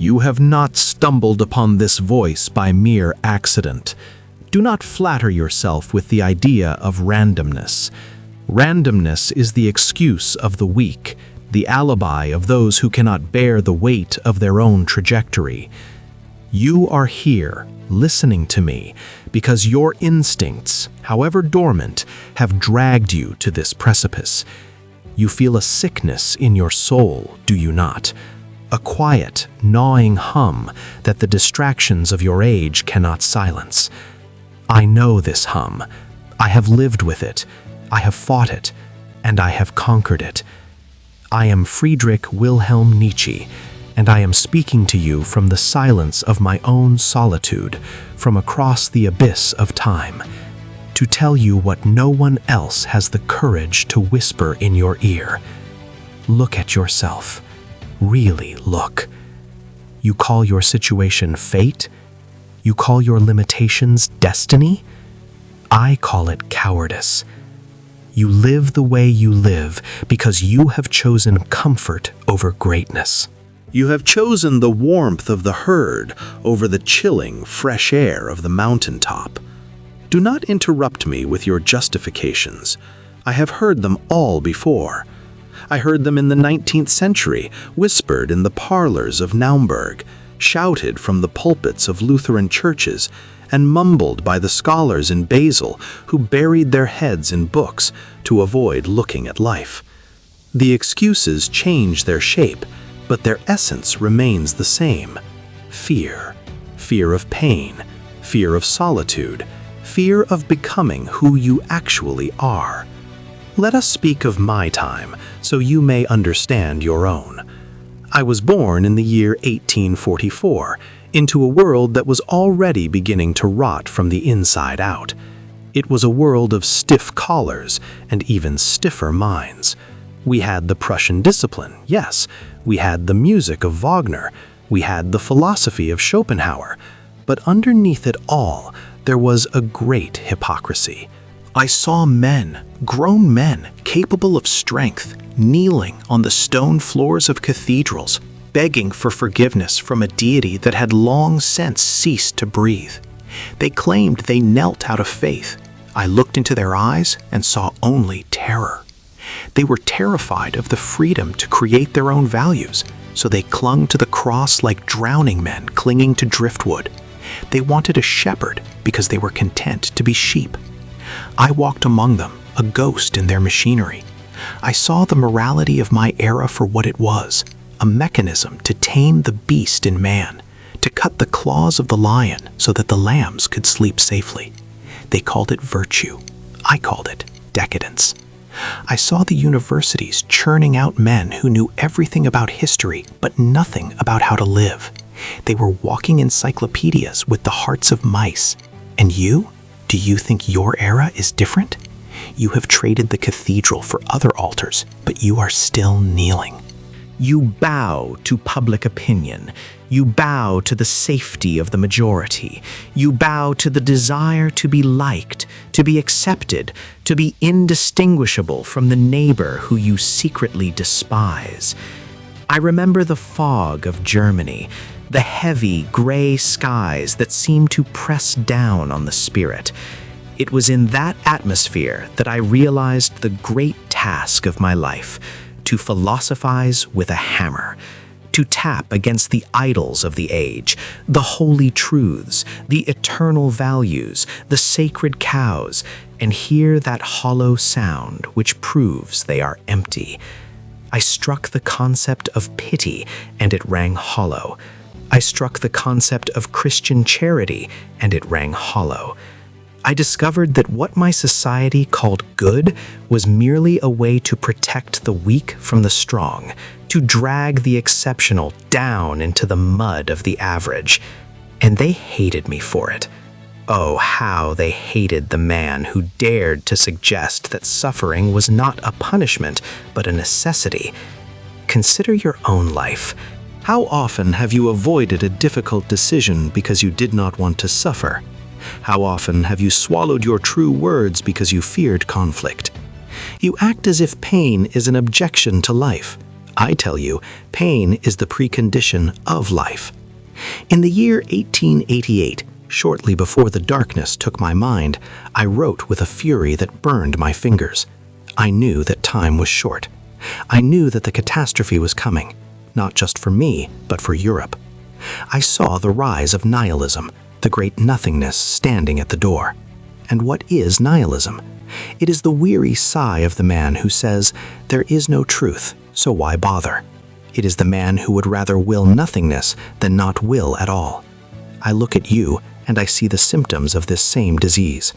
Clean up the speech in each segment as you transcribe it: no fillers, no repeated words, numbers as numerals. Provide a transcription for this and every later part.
You have not stumbled upon this voice by mere accident. Do not flatter yourself with the idea of randomness. Randomness is the excuse of the weak, the alibi of those who cannot bear the weight of their own trajectory. You are here, listening to me, because your instincts, however dormant, have dragged you to this precipice. You feel a sickness in your soul, do you not? A quiet, gnawing hum that the distractions of your age cannot silence. I know this hum. I have lived with it. I have fought it, and I have conquered it. I am Friedrich Wilhelm Nietzsche, and I am speaking to you from the silence of my own solitude, from across the abyss of time, to tell you what no one else has the courage to whisper in your ear. Look at yourself. Really look. You call your situation fate? You call your limitations destiny? I call it cowardice. You live the way you live because you have chosen comfort over greatness. You have chosen the warmth of the herd over the chilling, fresh air of the mountaintop. Do not interrupt me with your justifications. I have heard them all before. I heard them in the 19th century, whispered in the parlors of Naumburg, shouted from the pulpits of Lutheran churches, and mumbled by the scholars in Basel who buried their heads in books to avoid looking at life. The excuses change their shape, but their essence remains the same. Fear. Fear of pain. Fear of solitude. Fear of becoming who you actually are. Let us speak of my time, so you may understand your own. I was born in the year 1844, into a world that was already beginning to rot from the inside out. It was a world of stiff collars and even stiffer minds. We had the Prussian discipline, yes. We had the music of Wagner. We had the philosophy of Schopenhauer. But underneath it all, there was a great hypocrisy. I saw men, grown men, capable of strength, kneeling on the stone floors of cathedrals, begging for forgiveness from a deity that had long since ceased to breathe. They claimed they knelt out of faith. I looked into their eyes and saw only terror. They were terrified of the freedom to create their own values, so they clung to the cross like drowning men clinging to driftwood. They wanted a shepherd because they were content to be sheep. I walked among them, a ghost in their machinery. I saw the morality of my era for what it was, a mechanism to tame the beast in man, to cut the claws of the lion so that the lambs could sleep safely. They called it virtue. I called it decadence. I saw the universities churning out men who knew everything about history but nothing about how to live. They were walking encyclopedias with the hearts of mice. And you? Do you think your era is different? You have traded the cathedral for other altars, but you are still kneeling. You bow to public opinion. You bow to the safety of the majority. You bow to the desire to be liked, to be accepted, to be indistinguishable from the neighbor who you secretly despise. I remember the fog of Germany, the heavy, gray skies that seemed to press down on the spirit. It was in that atmosphere that I realized the great task of my life, to philosophize with a hammer, to tap against the idols of the age, the holy truths, the eternal values, the sacred cows, and hear that hollow sound which proves they are empty. I struck the concept of pity, and it rang hollow. I struck the concept of Christian charity, and it rang hollow. I discovered that what my society called good was merely a way to protect the weak from the strong, to drag the exceptional down into the mud of the average. And they hated me for it. Oh, how they hated the man who dared to suggest that suffering was not a punishment, but a necessity. Consider your own life. How often have you avoided a difficult decision because you did not want to suffer? How often have you swallowed your true words because you feared conflict? You act as if pain is an objection to life. I tell you, pain is the precondition of life. In the year 1888, shortly before the darkness took my mind, I wrote with a fury that burned my fingers. I knew that time was short. I knew that the catastrophe was coming, not just for me, but for Europe. I saw the rise of nihilism, the great nothingness standing at the door. And what is nihilism? It is the weary sigh of the man who says, "There is no truth, so why bother?" It is the man who would rather will nothingness than not will at all. I look at you, and I see the symptoms of this same disease.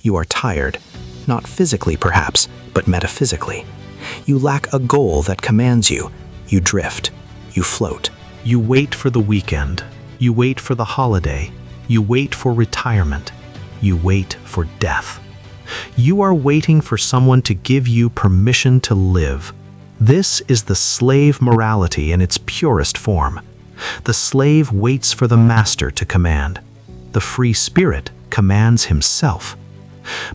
You are tired, not physically perhaps, but metaphysically. You lack a goal that commands you. You drift. You float. You wait for the weekend. You wait for the holiday. You wait for retirement. You wait for death. You are waiting for someone to give you permission to live. This is the slave morality in its purest form. The slave waits for the master to command. The free spirit commands himself.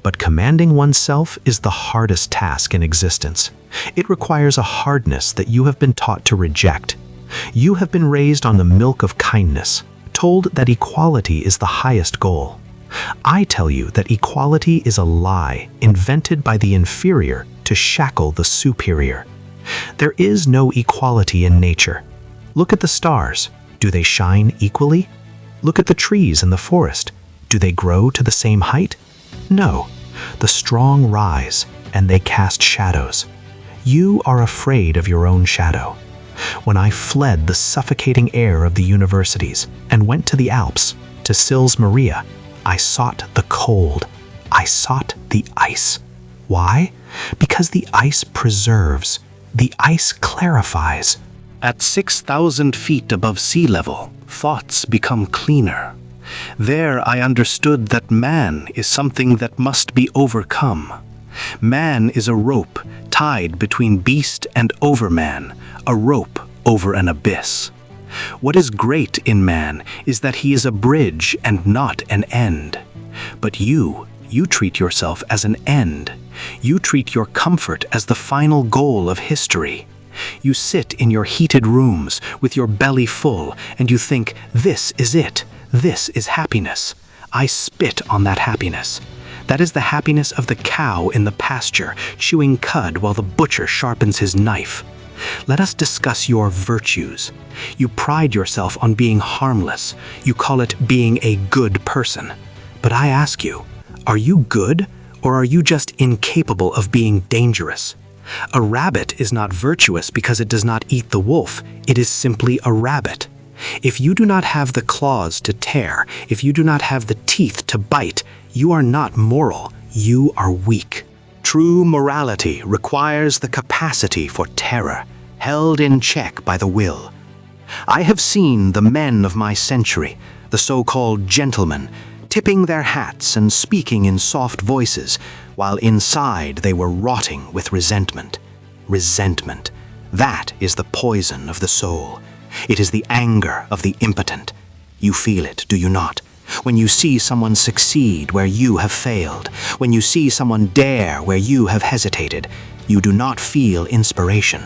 But commanding oneself is the hardest task in existence. It requires a hardness that you have been taught to reject. You have been raised on the milk of kindness, told that equality is the highest goal. I tell you that equality is a lie invented by the inferior to shackle the superior. There is no equality in nature. Look at the stars. Do they shine equally? Look at the trees in the forest. Do they grow to the same height? No. The strong rise, and they cast shadows. You are afraid of your own shadow. When I fled the suffocating air of the universities and went to the Alps, to Sils Maria, I sought the cold. I sought the ice. Why? Because the ice preserves. The ice clarifies. At 6,000 feet above sea level, thoughts become cleaner. There I understood that man is something that must be overcome. Man is a rope tied between beast and overman, a rope over an abyss. What is great in man is that he is a bridge and not an end. But you treat yourself as an end. You treat your comfort as the final goal of history. You sit in your heated rooms with your belly full and you think, this is it. This is happiness. I spit on that happiness. That is the happiness of the cow in the pasture, chewing cud while the butcher sharpens his knife. Let us discuss your virtues. You pride yourself on being harmless. You call it being a good person. But I ask you, are you good, or are you just incapable of being dangerous? A rabbit is not virtuous because it does not eat the wolf. It is simply a rabbit. If you do not have the claws to tear, if you do not have the teeth to bite, you are not moral, you are weak. True morality requires the capacity for terror, held in check by the will. I have seen the men of my century, the so-called gentlemen, tipping their hats and speaking in soft voices, while inside they were rotting with resentment. Resentment. That is the poison of the soul. It is the anger of the impotent. You feel it, do you not? When you see someone succeed where you have failed, when you see someone dare where you have hesitated, you do not feel inspiration.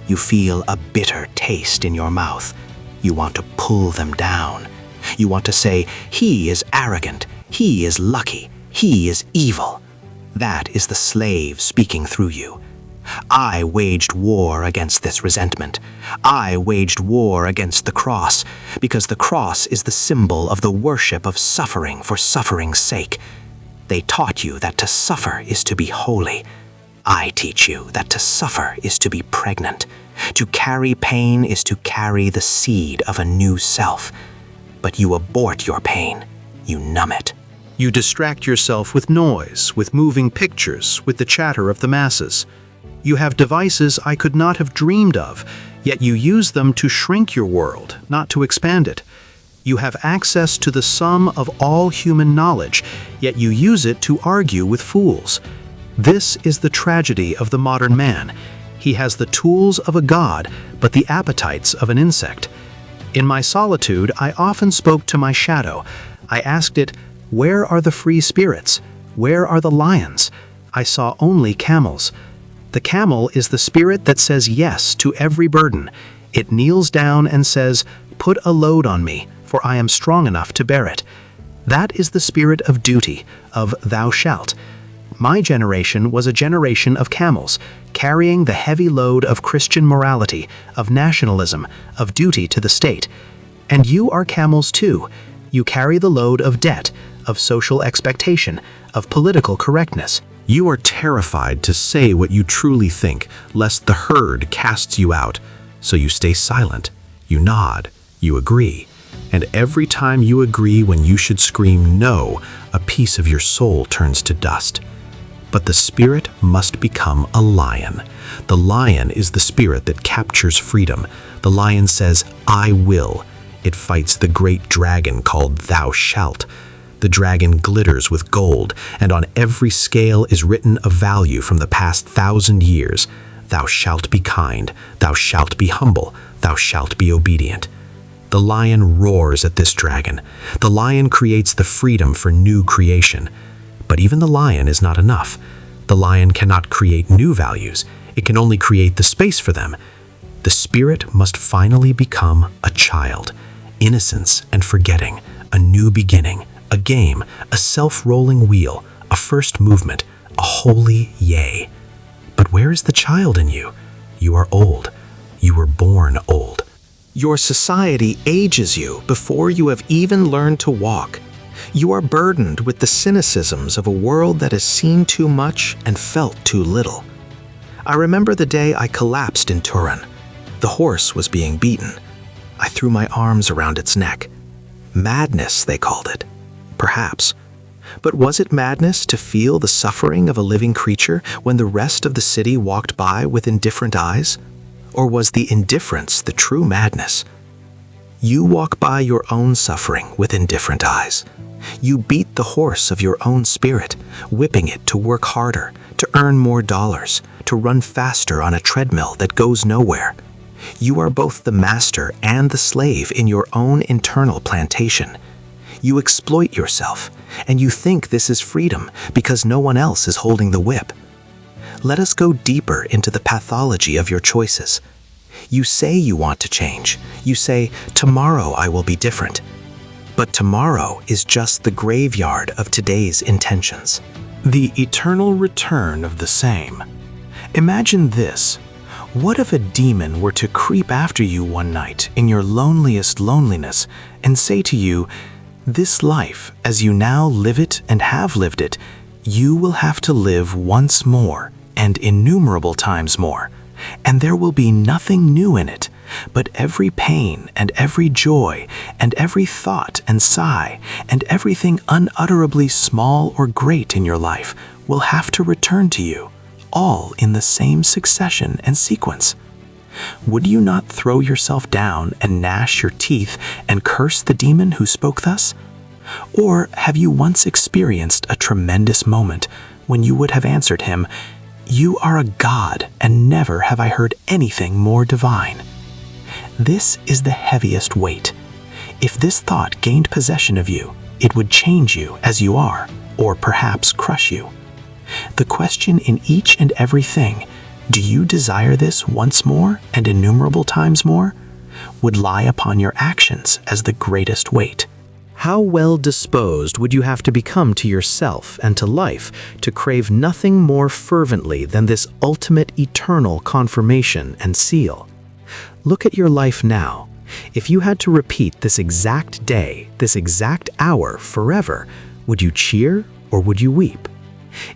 You feel a bitter taste in your mouth. You want to pull them down. You want to say, he is arrogant, he is lucky, he is evil. That is the slave speaking through you. I waged war against this resentment. I waged war against the cross, because the cross is the symbol of the worship of suffering for suffering's sake. They taught you that to suffer is to be holy. I teach you that to suffer is to be pregnant. To carry pain is to carry the seed of a new self. But you abort your pain. You numb it. You distract yourself with noise, with moving pictures, with the chatter of the masses. You have devices I could not have dreamed of, yet you use them to shrink your world, not to expand it. You have access to the sum of all human knowledge, yet you use it to argue with fools. This is the tragedy of the modern man. He has the tools of a god, but the appetites of an insect. In my solitude, I often spoke to my shadow. I asked it, "Where are the free spirits? Where are the lions?" I saw only camels. The camel is the spirit that says yes to every burden. It kneels down and says, "Put a load on me, for I am strong enough to bear it." That is the spirit of duty, of thou shalt. My generation was a generation of camels, carrying the heavy load of Christian morality, of nationalism, of duty to the state. And you are camels too. You carry the load of debt, of social expectation, of political correctness. You are terrified to say what you truly think, lest the herd casts you out. So you stay silent, you nod, you agree. And every time you agree when you should scream no, a piece of your soul turns to dust. But the spirit must become a lion. The lion is the spirit that captures freedom. The lion says, "I will." It fights the great dragon called Thou Shalt. The dragon glitters with gold, and on every scale is written a value from the past 1,000 years. Thou shalt be kind, thou shalt be humble, thou shalt be obedient. The lion roars at this dragon. The lion creates the freedom for new creation. But even the lion is not enough. The lion cannot create new values. It can only create the space for them. The spirit must finally become a child. Innocence and forgetting, a new beginning, a game, a self-rolling wheel, a first movement, a holy yay. But where is the child in you? You are old. You were born old. Your society ages you before you have even learned to walk. You are burdened with the cynicisms of a world that has seen too much and felt too little. I remember the day I collapsed in Turin. The horse was being beaten. I threw my arms around its neck. Madness, they called it. Perhaps. But was it madness to feel the suffering of a living creature when the rest of the city walked by with indifferent eyes? Or was the indifference the true madness? You walk by your own suffering with indifferent eyes. You beat the horse of your own spirit, whipping it to work harder, to earn more dollars, to run faster on a treadmill that goes nowhere. You are both the master and the slave in your own internal plantation. You exploit yourself, and you think this is freedom because no one else is holding the whip. Let us go deeper into the pathology of your choices. You say you want to change. You say, "Tomorrow I will be different." But tomorrow is just the graveyard of today's intentions. The eternal return of the same. Imagine this. What if a demon were to creep after you one night in your loneliest loneliness and say to you, "This life, as you now live it and have lived it, you will have to live once more and innumerable times more, and there will be nothing new in it, but every pain and every joy and every thought and sigh and everything unutterably small or great in your life will have to return to you, all in the same succession and sequence." Would you not throw yourself down and gnash your teeth and curse the demon who spoke thus? Or have you once experienced a tremendous moment when you would have answered him, "You are a god, and never have I heard anything more divine"? This is the heaviest weight. If this thought gained possession of you, it would change you as you are, or perhaps crush you. The question in each and everything, do you desire this once more and innumerable times more, would lie upon your actions as the greatest weight. How well disposed would you have to become to yourself and to life to crave nothing more fervently than this ultimate eternal confirmation and seal? Look at your life now. If you had to repeat this exact day, this exact hour forever, would you cheer or would you weep?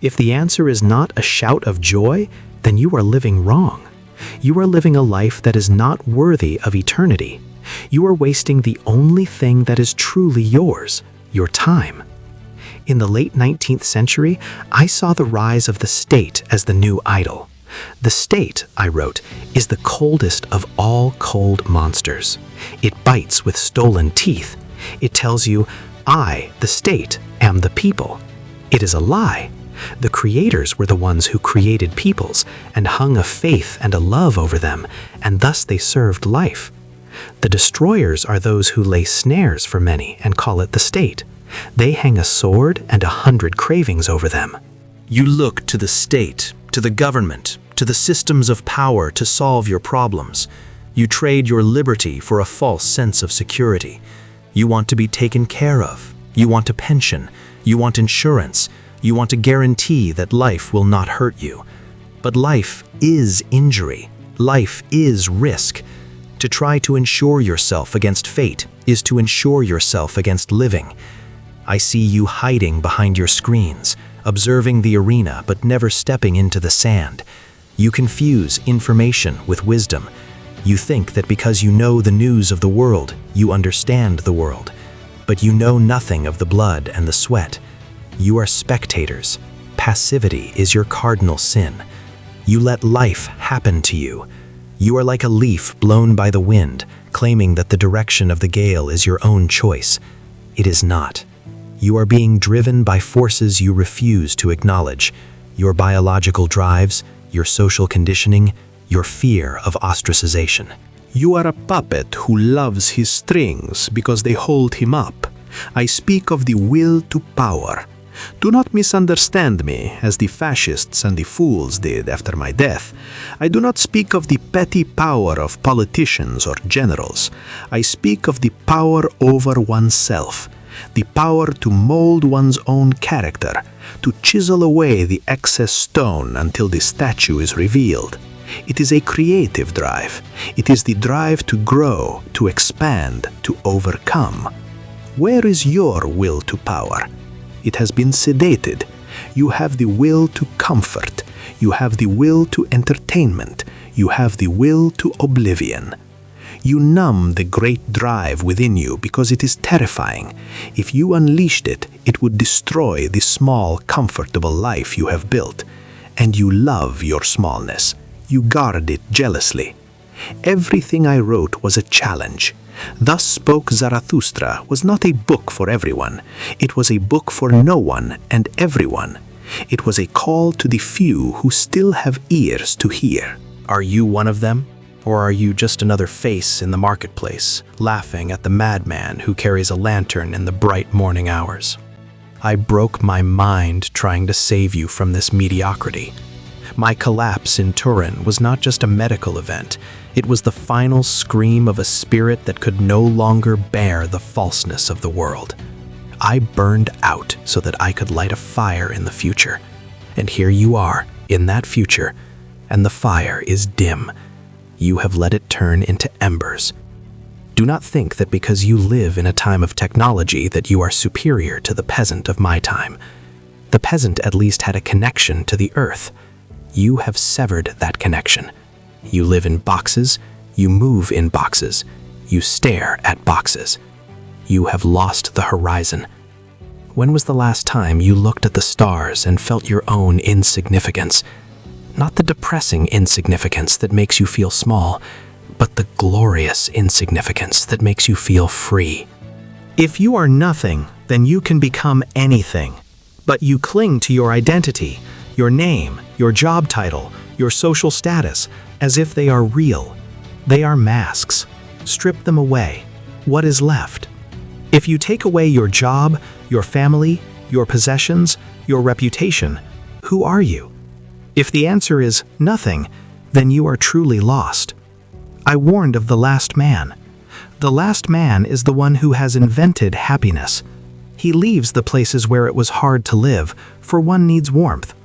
If the answer is not a shout of joy, then you are living wrong. You are living a life that is not worthy of eternity. You are wasting the only thing that is truly yours, your time. In the late 19th century, I saw the rise of the state as the new idol. The state, I wrote, is the coldest of all cold monsters. It bites with stolen teeth. It tells you, I, the state, am the people. It is a lie. The creators were the ones who created peoples and hung a faith and a love over them, and thus they served life. The destroyers are those who lay snares for many and call it the state. They hang a sword and 100 cravings over them. You look to the state, to the government, to the systems of power to solve your problems. You trade your liberty for a false sense of security. You want to be taken care of. You want a pension. You want insurance. You want a guarantee that life will not hurt you. But life is injury. Life is risk. To try to insure yourself against fate is to insure yourself against living. I see you hiding behind your screens, observing the arena but never stepping into the sand. You confuse information with wisdom. You think that because you know the news of the world, you understand the world. But you know nothing of the blood and the sweat. You are spectators. Passivity is your cardinal sin. You let life happen to you. You are like a leaf blown by the wind, claiming that the direction of the gale is your own choice. It is not. You are being driven by forces you refuse to acknowledge. Your biological drives, your social conditioning, your fear of ostracization. You are a puppet who loves his strings because they hold him up. I speak of the will to power. Do not misunderstand me, as the fascists and the fools did after my death. I do not speak of the petty power of politicians or generals. I speak of the power over oneself, the power to mold one's own character, to chisel away the excess stone until the statue is revealed. It is a creative drive. It is the drive to grow, to expand, to overcome. Where is your will to power? It has been sedated. You have the will to comfort. You have the will to entertainment. You have the will to oblivion. You numb the great drive within you because it is terrifying. If you unleashed it, it would destroy the small, comfortable life you have built. And you love your smallness. You guard it jealously. Everything I wrote was a challenge. Thus Spoke Zarathustra was not a book for everyone. It was a book for no one and everyone. It was a call to the few who still have ears to hear. Are you one of them? Or are you just another face in the marketplace, laughing at the madman who carries a lantern in the bright morning hours? I broke my mind trying to save you from this mediocrity. My collapse in Turin was not just a medical event. It was the final scream of a spirit that could no longer bear the falseness of the world. I burned out so that I could light a fire in the future. And here you are, in that future, and the fire is dim. You have let it turn into embers. Do not think that because you live in a time of technology that you are superior to the peasant of my time. The peasant at least had a connection to the earth. You have severed that connection. You live in boxes, you move in boxes, you stare at boxes. You have lost the horizon. When was the last time you looked at the stars and felt your own insignificance? Not the depressing insignificance that makes you feel small, but the glorious insignificance that makes you feel free. If you are nothing, then you can become anything. But you cling to your identity, your name, your job title, your social status, as if they are real. They are masks. Strip them away. What is left? If you take away your job, your family, your possessions, your reputation, who are you? If the answer is nothing, then you are truly lost. I warned of the last man. The last man is the one who has invented happiness. He leaves the places where it was hard to live, for one needs warmth.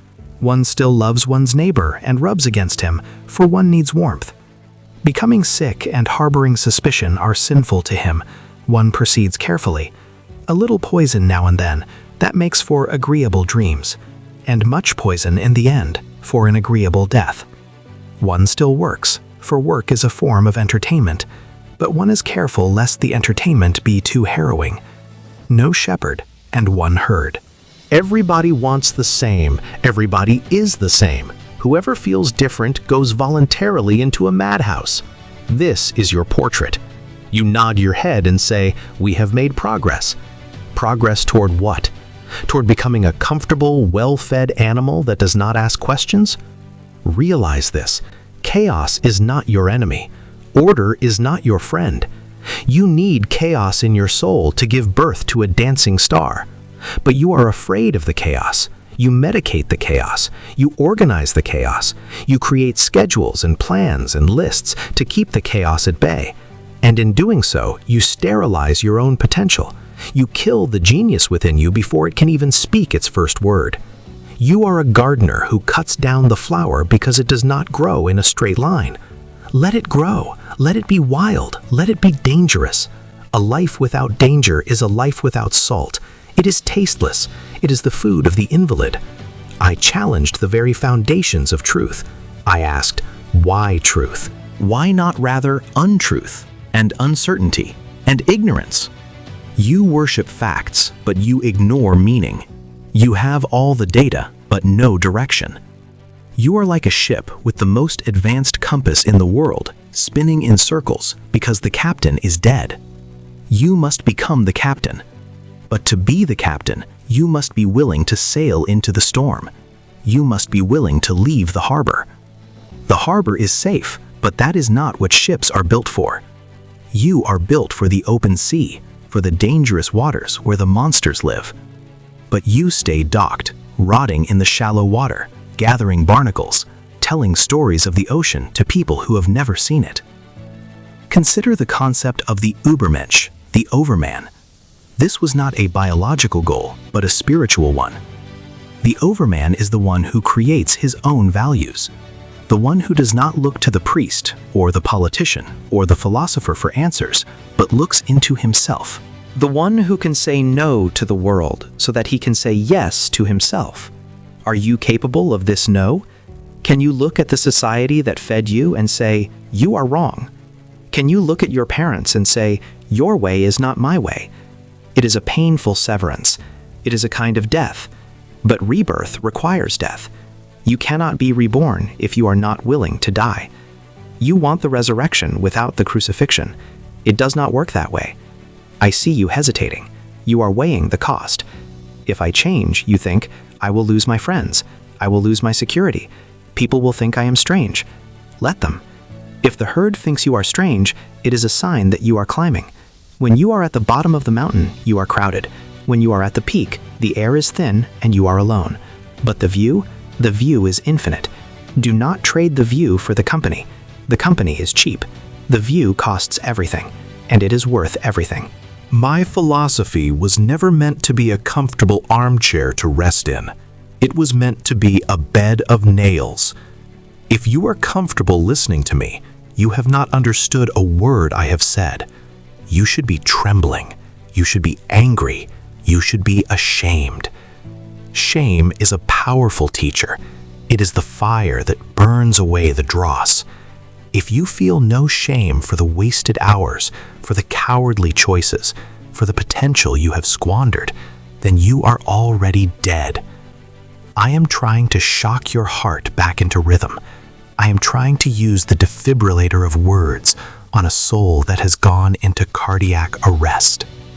One still loves one's neighbor and rubs against him, for one needs warmth. Becoming sick and harboring suspicion are sinful to him. One proceeds carefully. A little poison now and then, that makes for agreeable dreams, and much poison in the end, for an agreeable death. One still works, for work is a form of entertainment, but one is careful lest the entertainment be too harrowing. No shepherd and one herd. Everybody wants the same. Everybody is the same. Whoever feels different goes voluntarily into a madhouse. This is your portrait. You nod your head and say, "We have made progress." Progress toward what? Toward becoming a comfortable, well-fed animal that does not ask questions? Realize this. Chaos is not your enemy. Order is not your friend. You need chaos in your soul to give birth to a dancing star. But you are afraid of the chaos. You medicate the chaos. You organize the chaos. You create schedules and plans and lists to keep the chaos at bay. And in doing so, you sterilize your own potential. You kill the genius within you before it can even speak its first word. You are a gardener who cuts down the flower because it does not grow in a straight line. Let it grow. Let it be wild. Let it be dangerous. A life without danger is a life without salt. It is tasteless. It is the food of the invalid. I challenged the very foundations of truth. I asked, why truth? Why not rather untruth and uncertainty and ignorance? You worship facts, but you ignore meaning. You have all the data, but no direction. You are like a ship with the most advanced compass in the world, spinning in circles because the captain is dead. You must become the captain. But to be the captain, you must be willing to sail into the storm. You must be willing to leave the harbor. The harbor is safe, but that is not what ships are built for. You are built for the open sea, for the dangerous waters where the monsters live. But you stay docked, rotting in the shallow water, gathering barnacles, telling stories of the ocean to people who have never seen it. Consider the concept of the Übermensch, the overman. This was not a biological goal, but a spiritual one. The overman is the one who creates his own values, the one who does not look to the priest, or the politician, or the philosopher for answers, but looks into himself. The one who can say no to the world so that he can say yes to himself. Are you capable of this no? Can you look at the society that fed you and say, you are wrong? Can you look at your parents and say, your way is not my way? It is a painful severance. It is a kind of death. But rebirth requires death. You cannot be reborn if you are not willing to die. You want the resurrection without the crucifixion. It does not work that way. I see you hesitating. You are weighing the cost. If I change, you think, I will lose my friends. I will lose my security. People will think I am strange. Let them. If the herd thinks you are strange, it is a sign that you are climbing. When you are at the bottom of the mountain, you are crowded. When you are at the peak, the air is thin and you are alone. But the view is infinite. Do not trade the view for the company. The company is cheap. The view costs everything, and it is worth everything. My philosophy was never meant to be a comfortable armchair to rest in. It was meant to be a bed of nails. If you are comfortable listening to me, you have not understood a word I have said. You should be trembling. You should be angry. You should be ashamed. Shame is a powerful teacher. It is the fire that burns away the dross. If you feel no shame for the wasted hours, for the cowardly choices, for the potential you have squandered, then you are already dead. I am trying to shock your heart back into rhythm. I am trying to use the defibrillator of words on a soul that has gone into cardiac arrest.